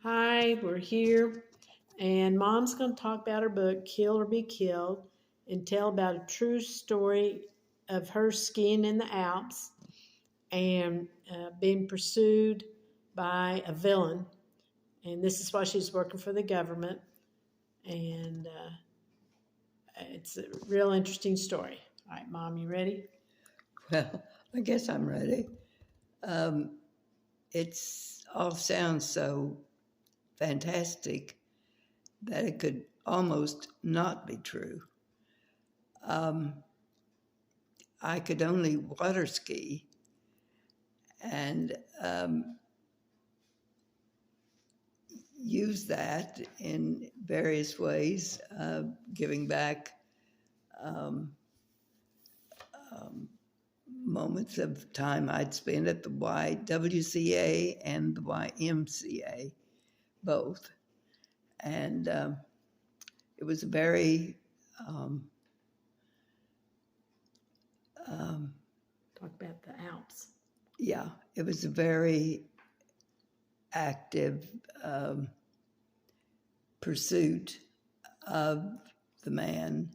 Hi, we're here, and Mom's going to talk about her book, Kill or Be Killed, and tell about a true story of her skiing in the Alps and being pursued by a villain. And this is why she's working for the government, and it's a real interesting story. All right, Mom, you ready? Well, I guess I'm ready. It's all sounds so fantastic that it could almost not be true. I could only water ski and use that in various ways, giving back moments of time I'd spent at the YWCA and the YMCA, both. And it was a very Talk about the Alps. yeah, it was a very active pursuit of the man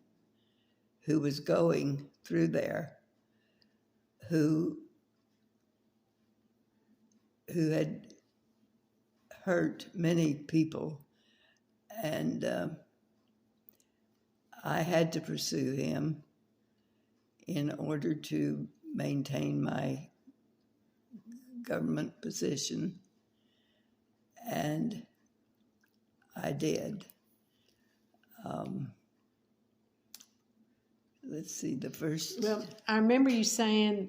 who was going through there, who had hurt many people, and I had to pursue him in order to maintain my government position, and I did. Let's see, the first... Well, I remember you saying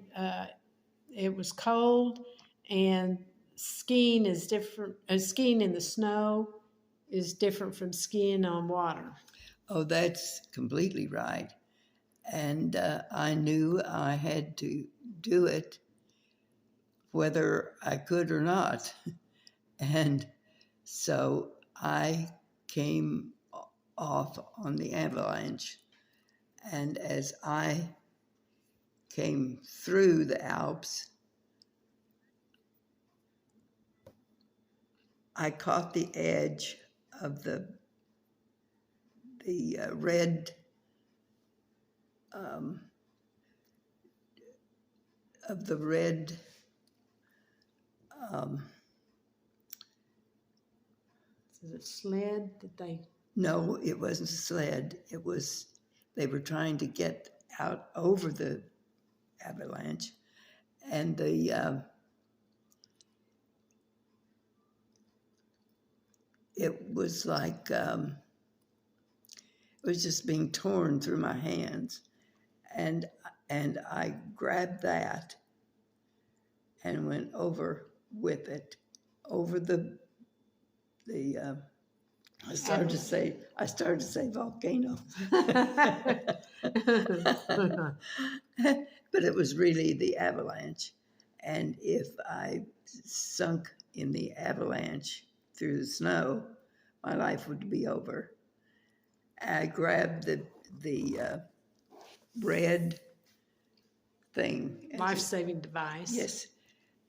it was cold and skiing is different. Skiing in the snow is different from skiing on water. Oh, that's completely right. And I knew I had to do it whether I could or not. And so I came off on the Avalanche. And as I came through the Alps, I caught the edge of the red Is it sled that they? No, it wasn't a sled. It was, they were trying to get out over the avalanche, and it was like, it was just being torn through my hands. And I grabbed that and went over with it, over the I started to say volcano. But it was really the avalanche. And if I sunk in the avalanche through the snow, my life would be over. I grabbed the red thing. Life-saving device. Yes,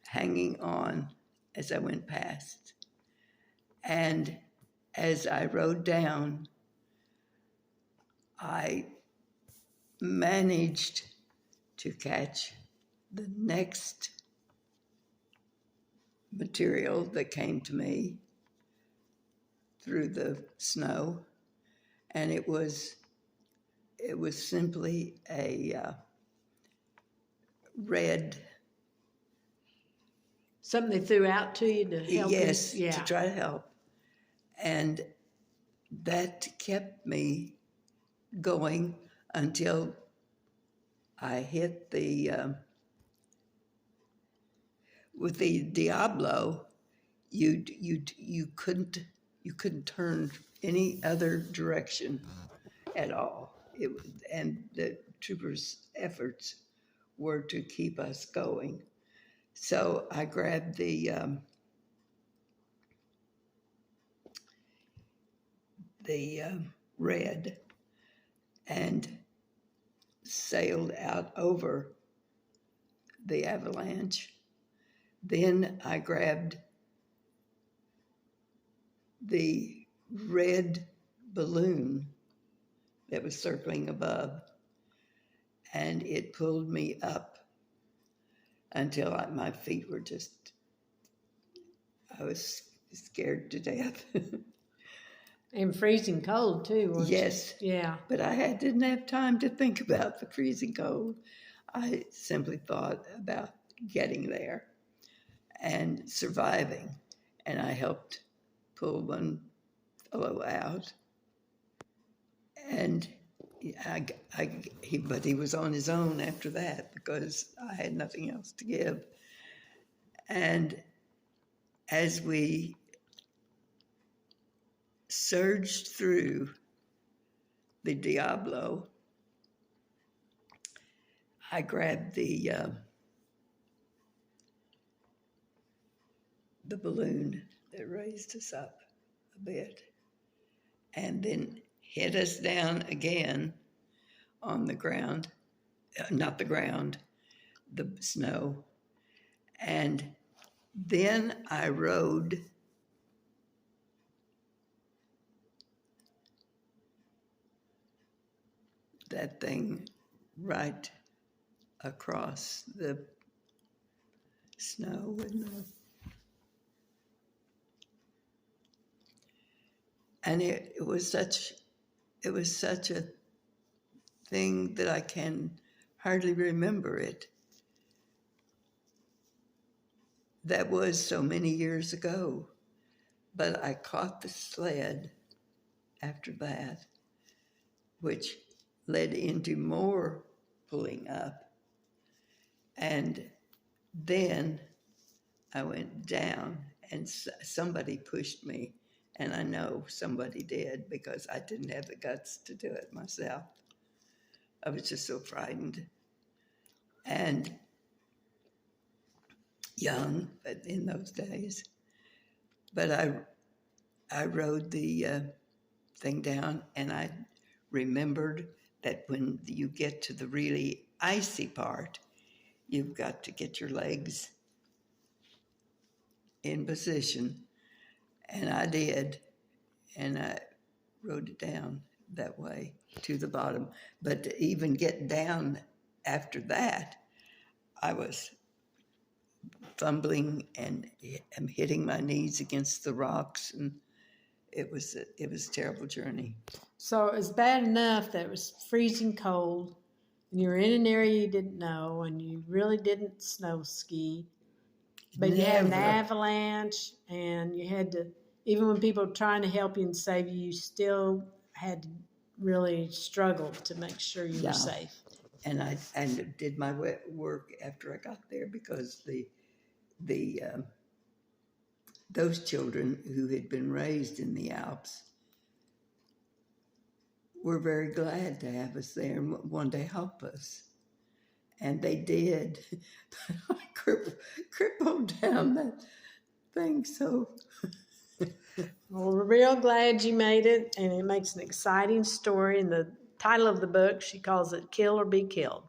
hanging on as I went past. And as I rode down, I managed to catch the next material that came to me through the snow, and it was simply a red. Something they threw out to you to help. Yes, you? Yeah. To try to help. And that kept me going until I hit with the Diablo, you couldn't turn any other direction at all. And the troopers' efforts were to keep us going. So I grabbed the red and sailed out over the avalanche. Then I grabbed the red balloon that was circling above, and it pulled me up until my feet were just, I was scared to death. And freezing cold too, weren't Yes. you? Yeah. But I didn't have time to think about the freezing cold. I simply thought about getting there and surviving. And I helped pull one fellow out. And but he was on his own after that because I had nothing else to give. And as we surged through the Diablo, I grabbed the balloon that raised us up a bit and then hit us down again on the ground, not the ground, the snow. And then I rode that thing right across the snow and it was such a thing that I can hardly remember it. That was so many years ago, but I caught the sled after that, which led into more pulling up. And then I went down and somebody pushed me, and I know somebody did because I didn't have the guts to do it myself. I was just so frightened and young in those days. But I rode the thing down, and I remembered that when you get to the really icy part, you've got to get your legs in position, and I did, and I rode it down that way to the bottom. But to even get down after that, I was fumbling and hitting my knees against the rocks, and it was a terrible journey. So it was bad enough that it was freezing cold, and you were in an area you didn't know, and you really didn't snow ski. But you had an avalanche, and you had to, even when people were trying to help you and save you, you still had to really struggle to make sure you were safe. And I did my work after I got there because those children who had been raised in the Alps were very glad to have us there and wanted to help us. And they did. I crippled down that thing, so. Well, we're real glad you made it, and it makes an exciting story. And the title of the book, she calls it Kill or Be Killed.